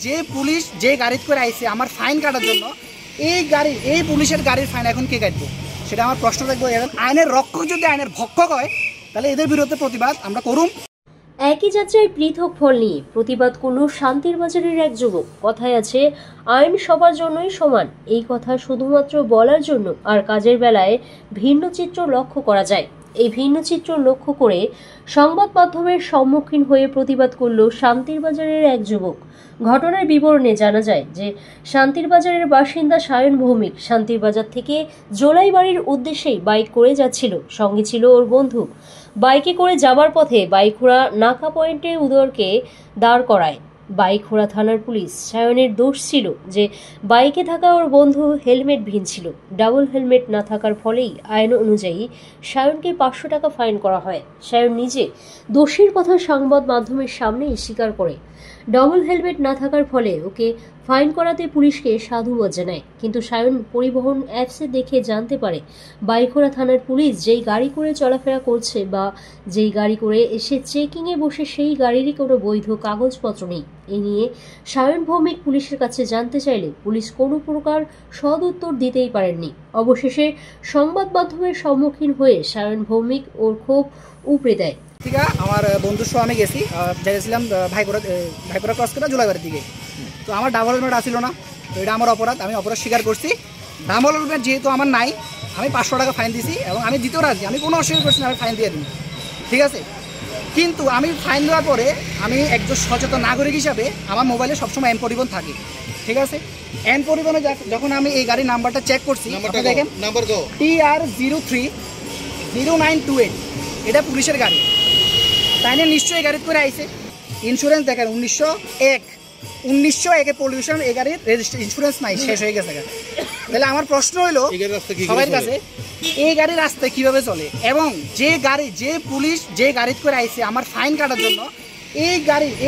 যে পুলিশ যে গাড়ি করে আইছে আমার ফাইন কাটার জন্য, এই পুলিশের গাড়ির ফাইন এখন কে কাটবো সেটা আমার প্রশ্ন থাকবো। আইনের রক্ষক যদি আইনের ভক্ষক হয় তাহলে এদের বিরুদ্ধে প্রতিবাদ আমরা করুম। একই যাত্রায় পৃথক ফল নিয়ে প্রতিবাদ করল শান্তির বাজারের এক যুবক। কথায় আছে, আইন সবার জন্যই সমান। এই কথা শুধুমাত্র বলার জন্য আর কাজের বেলায় ভিন্ন চিত্র লক্ষ্য করা যায়। এই ভিন্ন চিত্র লক্ষ্য করে সংবাদ মাধ্যমের সম্মুখীন হয়ে প্রতিবাদ করল শান্তির বাজারের এক যুবক। ঘটনার বিবরণে জানা যায় যে শান্তির বাজারের বাসিন্দা সায়ন ভৌমিক শান্তির বাজার থেকে জোলাইবাড়ির উদ্দেশ্যেই বাইক করে যাচ্ছিল। সঙ্গে ছিল ওর বন্ধু। বাইকে করে যাবার পথে বাইখোড়া নাকা পয়েন্টে উদয়কে দাঁড় করায় বাইখোড়া থানার পুলিশ। সায়নের দোষ ছিল যে বাইকে থাকা ওর বন্ধু হেলমেটবিহীন ছিল। ডাবল হেলমেট না থাকার ফলেই আইন অনুযায়ী সায়নকে 500 টাকা ফাইন করা হয়। সায়ন নিজে দোষীর কথা সংবাদ মাধ্যমের সামনেই স্বীকার করে। ডাবল হেলমেট না থাকার ফলে ওকে ফাইন করাতে পুলিশকে সাধুবাদ জানায়। কিন্তু সায়ন পরিবহন অ্যাপসে দেখে জানতে পারে বাইখোড়া থানার পুলিশ যেই গাড়ি করে চলাফেরা করছে বা যেই গাড়ি করে এসে চেকিংয়ে বসে সেই গাড়িরই কোনো বৈধ কাগজপত্র নেই। এ নিয়ে সায়ন ভৌমিক পুলিশের কাছে জানতে চাইলে পুলিশ কোনো প্রকার সদ উত্তর দিতেই পারেননি। অবশেষে সংবাদ মাধ্যমের সম্মুখীন হয়ে সায়ন ভৌমিক ওর ক্ষোভ উপড়ে দেয়। ঠিক আছে, আমার বন্ধুর সহ আমি গেছিলাম ভাইকোড়া ক্রস করে জোলাইবাড়ির দিকে। তো আমার ডাবল হেলমেট আসছিল না, তো এটা আমার অপরাধ, আমি অপরাধ স্বীকার করছি। ডাবল হেলমেট যেহেতু আমার নাই, আমি 500 টাকা ফাইন দিছি এবং আমি দিতেও রাজি, আমি কোনো অস্বীকার করছি না, আমি ফাইন দিয়ে দিই। ঠিক আছে, কিন্তু আমি ফাইন দেওয়ার পরে আমি একজন সচেতন নাগরিক হিসাবে আমার মোবাইলে সবসময় এম পরিবহন থাকে। ঠিক আছে, এম পরিবহনে যখন আমি এই গাড়ির নাম্বারটা চেক করছি, দেখেন TR030928, এটা পুলিশের গাড়ি। তাই না, নিশ্চয়ই এই গাড়ি করে আইছে। ইন্স্যুরেন্স দেখেন 1901 পলিউশন, এই গাড়ির ইন্স্যুরেন্স নাই, শেষ হয়ে গেছে। তাহলে আমার প্রশ্ন হলো সবার কাছে, এই গাড়ি রাস্তায় কিভাবে চলে এবং যে পুলিশ যে গাড়ি করে আইছে আমার ফাইন কাটার জন্য,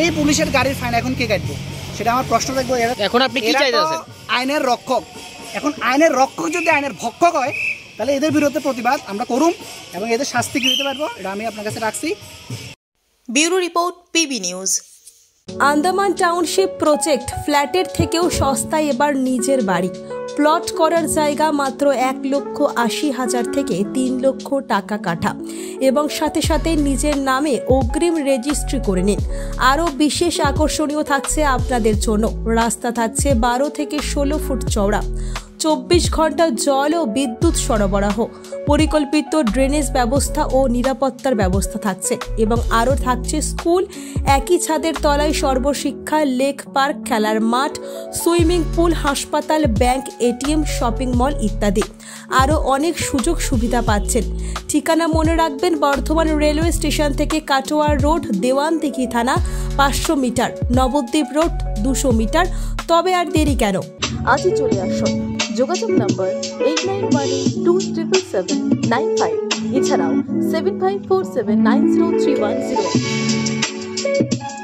এই পুলিশের গাড়ির ফাইন এখন কে কাটবো সেটা আমার প্রশ্ন থাকবো। এখন আপনি কি চাইতেছেন? আইনের রক্ষক। এখন আইনের রক্ষক যদি আইনের ভক্ষক হয় তাহলে এদের বিরুদ্ধে প্রতিবাদ আমরা করুম এবং এদের শাস্তি কি দিতে পারবো এটা আমি আপনার কাছে রাখছি। Bureau report, PB news. Andaman township project, ফ্ল্যাটের থেকেও সস্তায় এবার নিজের বাড়ি। প্লট করার জায়গা মাত্র 1,80,000 থেকে 3 লক্ষ টাকা কাঠা এবং সাথে সাথে নিজের নামে অগ্রিম রেজিস্ট্রি করে নিন। আরও বিশেষ আকর্ষণীয় থাকছে আপনাদের জন্য। রাস্তা থাকছে 12 থেকে 16 ফুট চওড়া, 24 ঘন্টা জল ও বিদ্যুৎ সরবরাহ, পরিকল্পিত ড্রেনেজ ব্যবস্থা ও নিরাপত্তার ব্যবস্থা থাকছে এবং আরও থাকছে স্কুল। একই ছাদের তলায় সর্বশিক্ষা, লেক পার্ক, খেলার মাঠ, সুইমিং পুল, হাসপাতাল, ব্যাংক, এটিএম, শপিং মল ইত্যাদি। আরও অনেক সুযোগ সুবিধা পাচ্ছেন। ঠিকানা মনে রাখবেন, বর্ধমান রেলওয়ে স্টেশন থেকে কাটোয়া রোড, দেওয়ানদিঘি থানা 500 মিটার, নবদ্বীপ রোড 200 মিটার। তবে আর দেরি কেন, আজই চলে আসুন। যোগাযোগ নম্বর 8918277795, এছাড়াও 7547903108।